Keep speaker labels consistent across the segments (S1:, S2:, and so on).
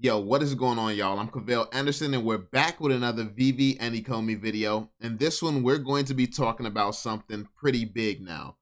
S1: Yo, what is going on, y'all? I'm Cavell Anderson, and we're back with another VeVe and ECOMI video. In this one, we're going to be talking about something pretty big now.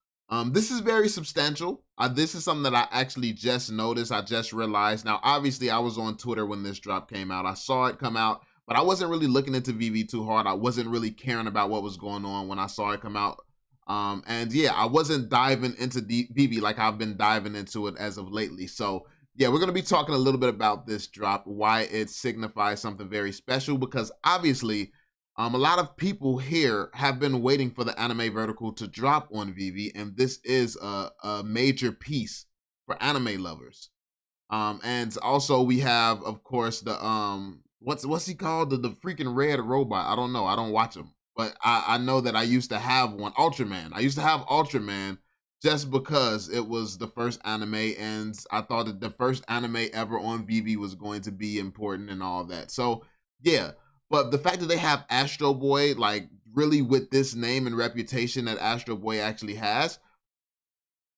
S1: This is very substantial. This is something that I actually just noticed. I just realized. Now, obviously, I was on Twitter when this drop came out. I saw it come out, but I wasn't really looking into VeVe too hard. I wasn't really caring about what was going on when I saw it come out. And yeah, I wasn't diving into VeVe like I've been diving into it as of lately. So yeah, we're going to be talking a little bit about this drop, why it signifies something very special, because obviously a lot of people here have been waiting for the anime vertical to drop on VeVe, and this is a major piece for anime lovers. And also we have, of course, the what's he called? The freaking red robot. I don't know. I don't watch him, but I know that I used to have one, Ultraman. I used to have Ultraman just because it was the first anime, and I thought that the first anime ever on VeVe was going to be important and all that. So yeah, but the fact that they have Astro Boy, like really with this name and reputation that Astro Boy actually has,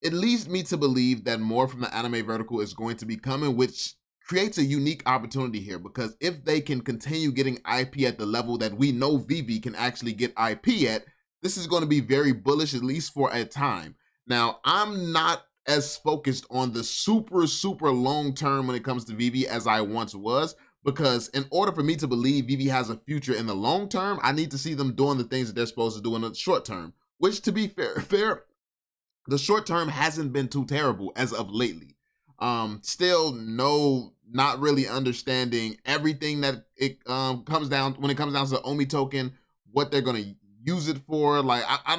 S1: it leads me to believe that more from the anime vertical is going to be coming, which creates a unique opportunity here, because if they can continue getting IP at the level that we know VeVe can actually get IP at, this is going to be very bullish, at least for a time. Now, I'm not as focused on the super long term when it comes to VeVe as I once was, because in order for me to believe VeVe has a future in the long term, I need to see them doing the things that they're supposed to do in the short term, which, to be fair, the short term hasn't been too terrible as of lately. Still not really understanding everything that it comes down when it comes down to the OMI token, what they're going to use it for. Like I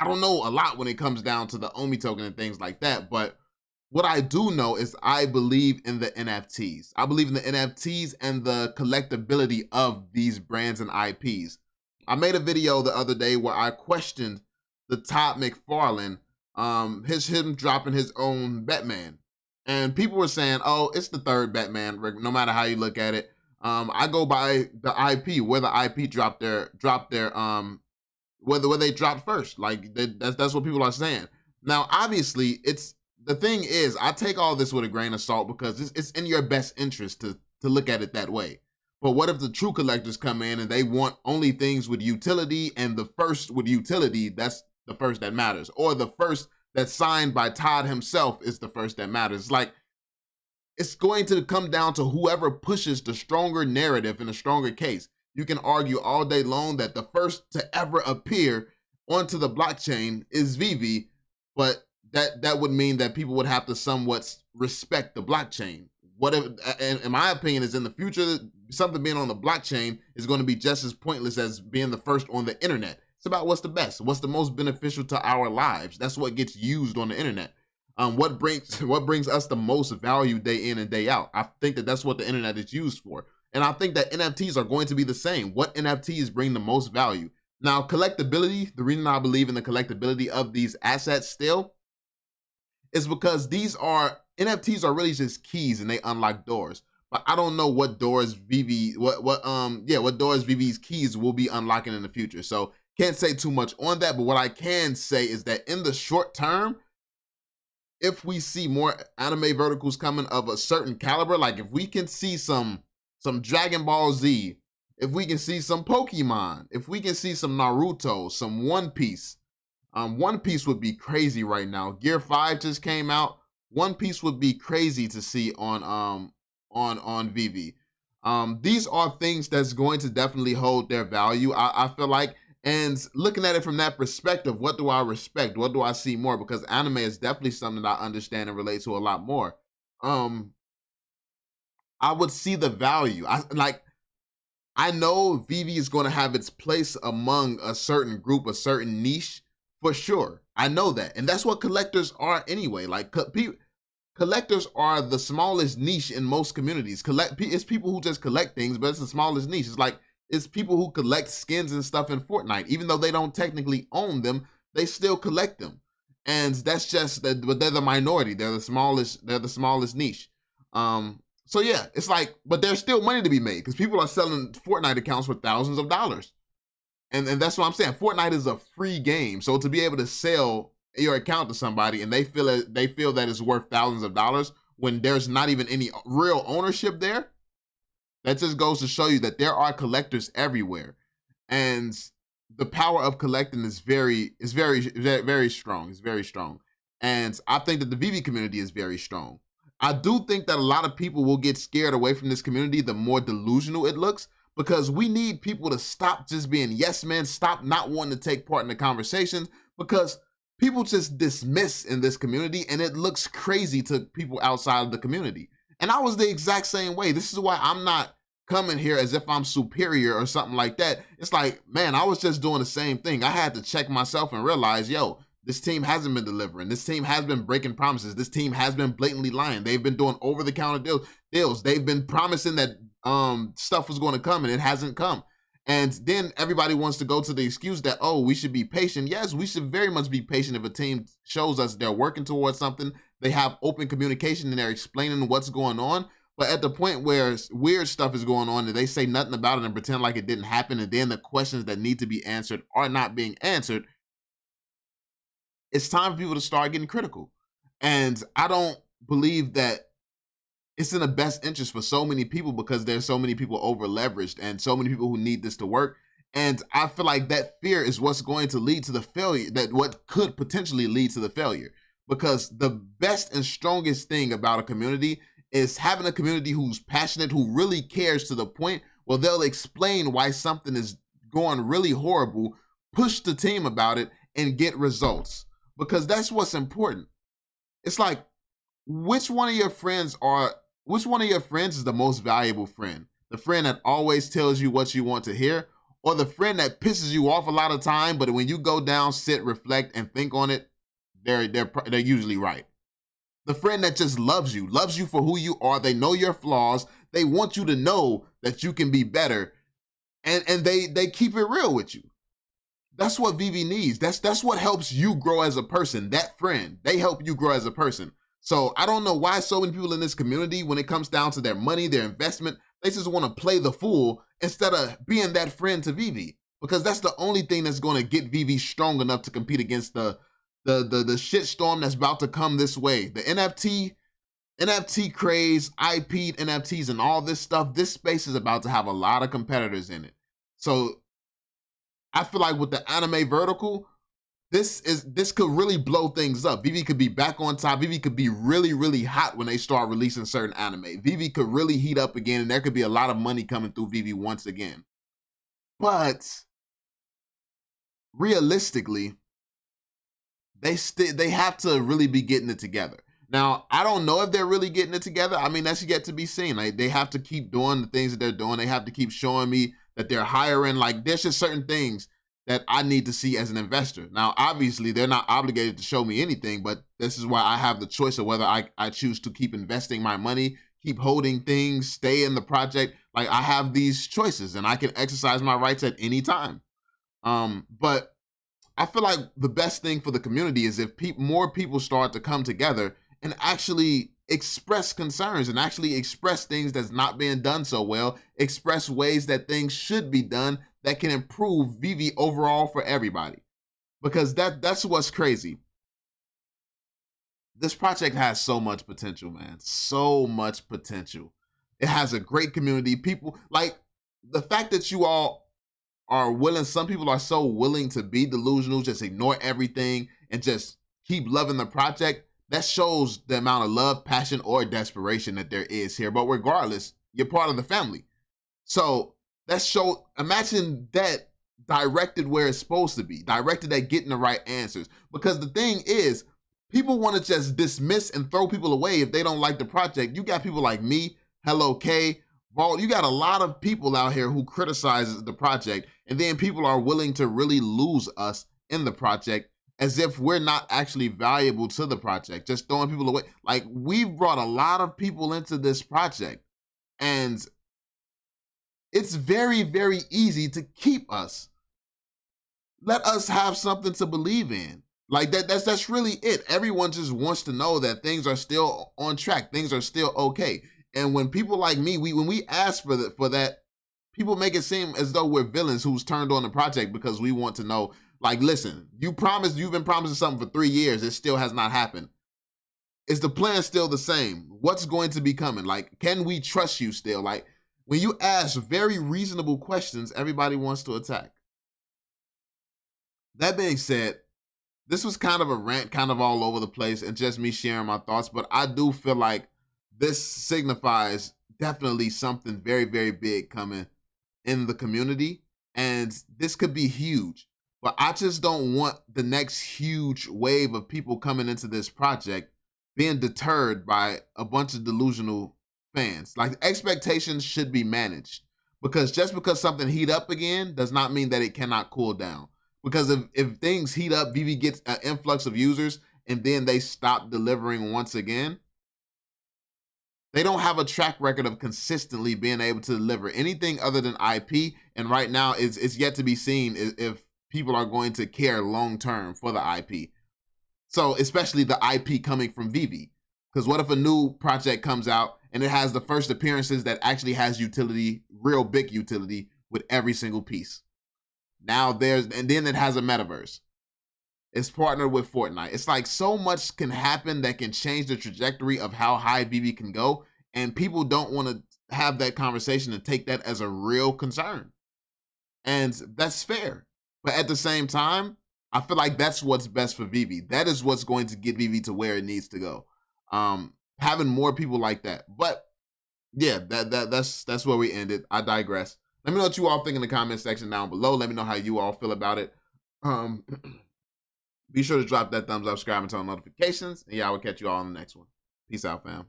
S1: don't know a lot when it comes down to the OMI token and things like that, but what I do know is I believe in the NFTs. I believe in the NFTs and the collectability of these brands and IPs. I made a video the other day where I questioned the Todd McFarlane, him dropping his own Batman. And people were saying, oh, it's the third Batman, no matter how you look at it. I go by the IP, where the IP dropped their where they dropped first. Like that's what people are saying. Now, obviously, the thing is, I take all this with a grain of salt because it's in your best interest to look at it that way. But what if the true collectors come in and they want only things with utility, and the first with utility, that's the first that matters, or the first that's signed by Todd himself is the first that matters? Like, it's going to come down to whoever pushes the stronger narrative in a stronger case. You can argue all day long that the first to ever appear onto the blockchain is VeVe, but that would mean that people would have to somewhat respect the blockchain. What if, in my opinion, is in the future, something being on the blockchain is going to be just as pointless as being the first on the internet. It's about what's the best, what's the most beneficial to our lives. That's what gets used on the internet. What brings us the most value day in and day out. I think that that's what the internet is used for. And I think that NFTs are going to be the same. What NFTs bring the most value? Now, collectability, the reason I believe in the collectability of these assets still is because NFTs are really just keys and they unlock doors. But I don't know what doors what doors VeVe's keys will be unlocking in the future. So can't say too much on that, but what I can say is that in the short term, if we see more anime verticals coming of a certain caliber, like if we can see some Dragon Ball Z, if we can see some Pokemon, if we can see some Naruto, some One Piece. One Piece would be crazy right now. Gear 5 just came out. One Piece would be crazy to see on VeVe. These are things that's going to definitely hold their value, I feel like. And looking at it from that perspective, what do I respect? What do I see more? Because anime is definitely something that I understand and relate to a lot more. I would see the value. I know VeVe is going to have its place among a certain group, a certain niche, for sure. I know that. And that's what collectors are anyway. Like, collectors are the smallest niche in most communities. It's people who just collect things, but it's the smallest niche. It's people who collect skins and stuff in Fortnite. Even though they don't technically own them, they still collect them. And that's just that, but they're the minority. They're the smallest niche. So yeah, it's like, but there's still money to be made because people are selling Fortnite accounts for thousands of dollars. And that's what I'm saying. Fortnite is a free game. So to be able to sell your account to somebody and they feel that it's worth thousands of dollars, when there's not even any real ownership there, that just goes to show you that there are collectors everywhere. And the power of collecting is very strong. It's very strong. And I think that the VeVe community is very strong. I do think that a lot of people will get scared away from this community the more delusional it looks, because we need people to stop just being yes men, stop not wanting to take part in the conversations, because people just dismiss in this community and it looks crazy to people outside of the community. And I was the exact same way. This is why I'm not coming here as if I'm superior or something like that. It's like, man, I was just doing the same thing. I had to check myself and realize, yo, this team hasn't been delivering. This team has been breaking promises. This team has been blatantly lying. They've been doing over-the-counter deals. They've been promising that stuff was going to come and it hasn't come. And then everybody wants to go to the excuse that, oh, we should be patient. Yes, we should very much be patient if a team shows us they're working towards something, they have open communication and they're explaining what's going on. But at the point where weird stuff is going on and they say nothing about it and pretend like it didn't happen, and then the questions that need to be answered are not being answered, it's time for people to start getting critical. And I don't believe that it's in the best interest for so many people, because there's so many people over leveraged and so many people who need this to work. And I feel like that fear is what's going to lead to the failure, that what could potentially lead to the failure. Because the best and strongest thing about a community is having a community who's passionate, who really cares, to the point where they'll explain why something is going really horrible, push the team about it, and get results. Because that's what's important. It's like, which one of your friends is the most valuable friend? The friend that always tells you what you want to hear, or the friend that pisses you off a lot of time, but when you go down, sit, reflect, and think on it, they're usually right. The friend that just loves you for who you are. They know your flaws. They want you to know that you can be better, and they keep it real with you. That's what VeVe needs. That's what helps you grow as a person. That friend, they help you grow as a person. So I don't know why so many people in this community, when it comes down to their money, their investment, they just want to play the fool instead of being that friend to VeVe, because that's the only thing that's going to get VeVe strong enough to compete against the shitstorm that's about to come this way. The NFT craze, IP NFTs, and all this stuff. This space is about to have a lot of competitors in it. So I feel like with the anime vertical, this could really blow things up. VeVe could be back on top. VeVe could be really, really hot when they start releasing certain anime. VeVe could really heat up again, and there could be a lot of money coming through VeVe once again. But realistically, they have to really be getting it together. Now, I don't know if they're really getting it together. I mean, that's yet to be seen. Like, they have to keep doing the things that they're doing. They have to keep showing me that they're hiring. Like, there's just certain things that I need to see as an investor. Now, obviously, they're not obligated to show me anything, but this is why I have the choice of whether I choose to keep investing my money, keep holding things, stay in the project. Like, I have these choices, and I can exercise my rights at any time. But I feel like the best thing for the community is if more people start to come together and actually express concerns and actually express things that's not being done so well, express ways that things should be done that can improve VeVe overall for everybody. Because that's what's crazy. This project has so much potential, man. So much potential. It has a great community. People, like, the fact that you all are willing, some people are so willing to be delusional, just ignore everything and just keep loving the project. That shows the amount of love, passion, or desperation that there is here. But regardless, you're part of the family. So imagine that directed where it's supposed to be, directed at getting the right answers. Because the thing is, people want to just dismiss and throw people away if they don't like the project. You got people like me, Hello K, Vault. You got a lot of people out here who criticize the project, and then people are willing to really lose us in the project as if we're not actually valuable to the project, just throwing people away. Like, we've brought a lot of people into this project, and it's very, very easy to keep us. Let us have something to believe in. Like, that's really it. Everyone just wants to know that things are still on track, things are still okay. And when people like me, when we ask for that, people make it seem as though we're villains who's turned on the project because we want to know. Like, listen, you've been promising something for 3 years. It still has not happened. is the plan still the same? What's going to be coming? Like, can we trust you still? Like, when you ask very reasonable questions, everybody wants to attack. That being said, this was kind of a rant, kind of all over the place, and just me sharing my thoughts, but I do feel like this signifies definitely something very, very big coming in the community, and this could be huge. But I just don't want the next huge wave of people coming into this project being deterred by a bunch of delusional fans. Like, expectations should be managed, because just because something heat up again does not mean that it cannot cool down. Because if things heat up, VeVe gets an influx of users and then they stop delivering once again, they don't have a track record of consistently being able to deliver anything other than IP. And right now, it's yet to be seen if people are going to care long-term for the IP. So especially the IP coming from VeVe. Because what if a new project comes out and it has the first appearances that actually has utility, real big utility with every single piece? Now and then it has a metaverse. It's partnered with Fortnite. It's like so much can happen that can change the trajectory of how high VeVe can go. And people don't want to have that conversation and take that as a real concern. And that's fair. But at the same time, I feel like that's what's best for VeVe. That is what's going to get VeVe to where it needs to go. Having more people like that. But yeah, that's where we ended. I digress. Let me know what you all think in the comment section down below. Let me know how you all feel about it. Be sure to drop that thumbs up, subscribe, and turn on notifications. And yeah, I will catch you all in the next one. Peace out, fam.